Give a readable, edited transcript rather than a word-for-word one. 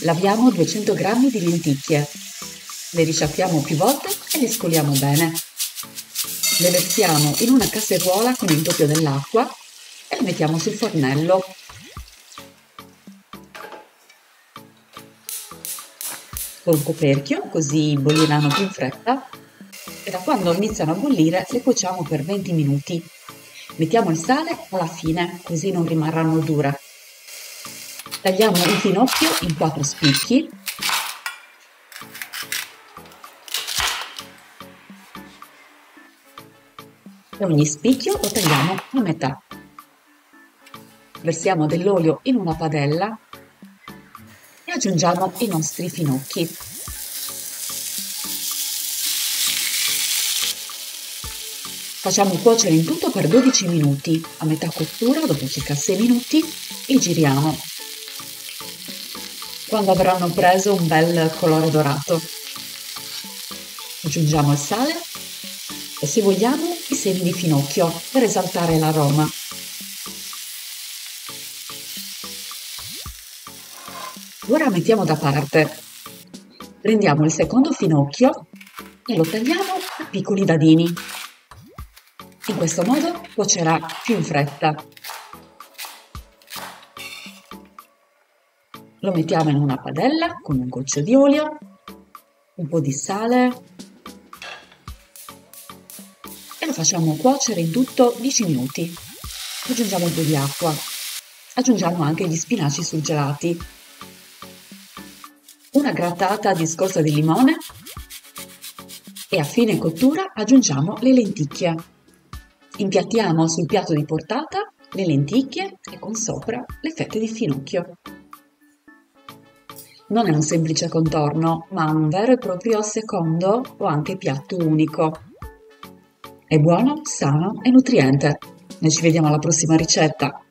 Laviamo 200 g di lenticchie, le risciacquiamo più volte e le scoliamo bene. Le versiamo in una casseruola con il doppio dell'acqua e le mettiamo sul fornello. Con un coperchio, così bolliranno più in fretta, e da quando iniziano a bollire le cuociamo per 20 minuti. Mettiamo il sale alla fine, così non rimarranno dure. Tagliamo il finocchio in 4 spicchi. E ogni spicchio lo tagliamo a metà. Versiamo dell'olio in una padella e aggiungiamo i nostri finocchi. Facciamo cuocere in tutto per 12 minuti. A metà cottura, dopo circa 6 minuti, li giriamo. Quando avranno preso un bel colore dorato, aggiungiamo il sale e, se vogliamo, i semi di finocchio per esaltare l'aroma. Ora mettiamo da parte. Prendiamo il secondo finocchio e lo tagliamo a piccoli dadini. In questo modo cuocerà più in fretta. Lo mettiamo in una padella con un goccio di olio, un po' di sale e lo facciamo cuocere in tutto 10 minuti. Aggiungiamo un po' di acqua. Aggiungiamo anche gli spinaci surgelati, una grattata di scorza di limone e a fine cottura aggiungiamo le lenticchie. Impiattiamo sul piatto di portata le lenticchie e con sopra le fette di finocchio. Non è un semplice contorno, ma un vero e proprio secondo o anche piatto unico. È buono, sano e nutriente. Noi ci vediamo alla prossima ricetta.